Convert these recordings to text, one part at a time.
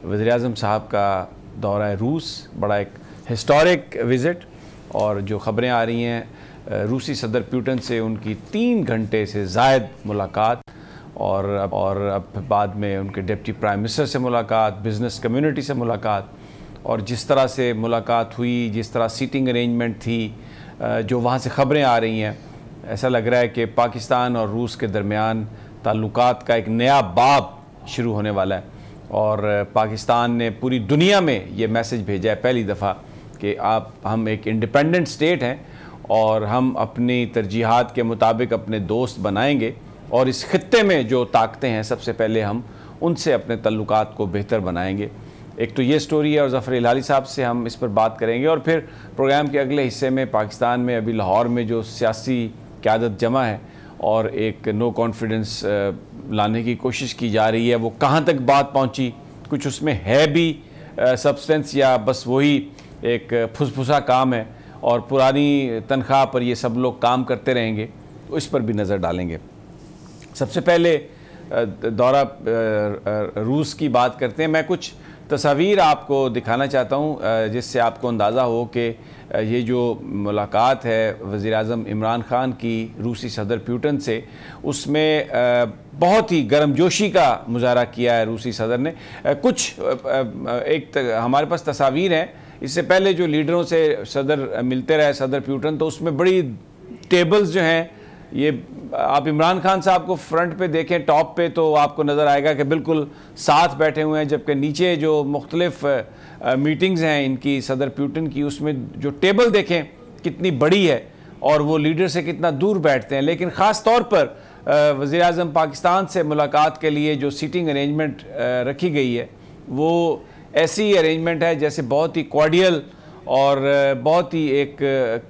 वज़ीर-ए-आज़म साहब का दौरा रूस बड़ा एक हिस्टोरिक विज़िट, और जो ख़बरें आ रही हैं रूसी सदर पुतिन से उनकी 3 घंटे से ज़ायद मुलाकात, और अब बाद में उनके डिप्टी प्राइम मिनिस्टर से मुलाकात, बिज़नेस कम्युनिटी से मुलाकात, और जिस तरह से मुलाकात हुई, जिस तरह सीटिंग अरेंजमेंट थी, जो वहाँ से ख़बरें आ रही हैं, ऐसा लग रहा है कि पाकिस्तान और रूस के दरमियान ताल्लुकात का एक नया बाब शुरू होने वाला है। और पाकिस्तान ने पूरी दुनिया में ये मैसेज भेजा है पहली दफ़ा कि हम एक इंडिपेंडेंट स्टेट हैं और हम अपनी तरजीहात के मुताबिक अपने दोस्त बनाएंगे, और इस खित्ते में जो ताकतें हैं सबसे पहले हम उनसे अपने ताल्लुकात को बेहतर बनाएंगे। एक तो ये स्टोरी है, और ज़फ़र हिलाली साहब से हम इस पर बात करेंगे, और फिर प्रोग्राम के अगले हिस्से में पाकिस्तान में अभी लाहौर में जो सियासी क़यादत जमा है और एक नो कॉन्फिडेंस लाने की कोशिश की जा रही है, वो कहाँ तक बात पहुँची, कुछ उसमें है भी सब्सटेंस या बस वही एक फुसफुसा काम है, और पुरानी तनख्वाह पर ये सब लोग काम करते रहेंगे, इस पर भी नज़र डालेंगे। सबसे पहले दौरा रूस की बात करते हैं। मैं कुछ तस्वीर आपको दिखाना चाहता हूँ जिससे आपको अंदाज़ा हो कि ये जो मुलाकात है वज़ीर-ए-आज़म इमरान ख़ान की रूसी सदर पुतिन से, उसमें बहुत ही गर्मजोशी का मुज़ाहरा किया है रूसी सदर ने। हमारे पास तस्वीर हैं, इससे पहले जो लीडरों से सदर मिलते रहे सदर पुतिन, तो उसमें बड़ी टेबल्स जो हैं, ये आप इमरान खान साहब को फ्रंट पे देखें टॉप पे तो आपको नज़र आएगा कि बिल्कुल साथ बैठे हुए हैं, जबकि नीचे जो मुख्तलिफ मीटिंग्स हैं इनकी सदर पुतिन की, उसमें जो टेबल देखें कितनी बड़ी है और वो लीडर से कितना दूर बैठते हैं। लेकिन ख़ास तौर पर वज़ीर-ए-आज़म पाकिस्तान से मुलाकात के लिए जो सीटिंग अरेंजमेंट रखी गई है, वो ऐसी अरेंजमेंट है जैसे बहुत ही कॉर्डियल और बहुत ही एक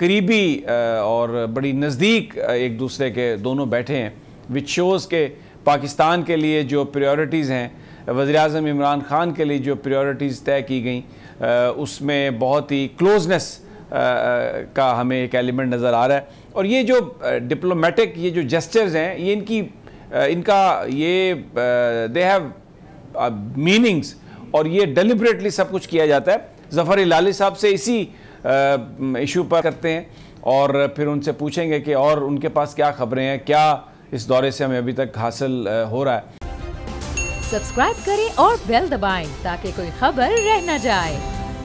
करीबी और बड़ी नज़दीक एक दूसरे के दोनों बैठे हैं, विच शोज़ के पाकिस्तान के लिए जो प्रायोरिटीज़ हैं, वज़ीर-ए-आज़म इमरान ख़ान के लिए जो प्रायोरिटीज़ तय की गई, उसमें बहुत ही क्लोजनेस का हमें एक एलिमेंट नज़र आ रहा है। और ये जो डिप्लोमेटिक ये जो जेस्चर्स हैं, ये दे हैव मीनिंग्स, और ये डेलिबरेटली सब कुछ किया जाता है। ज़फ़र हिलाली साहब से इसी इशू पर करते हैं और फिर उनसे पूछेंगे कि और उनके पास क्या खबरें हैं, क्या इस दौरे से हमें अभी तक हासिल हो रहा है। सब्सक्राइब करें और बेल दबाएं ताकि कोई खबर रह न जाए।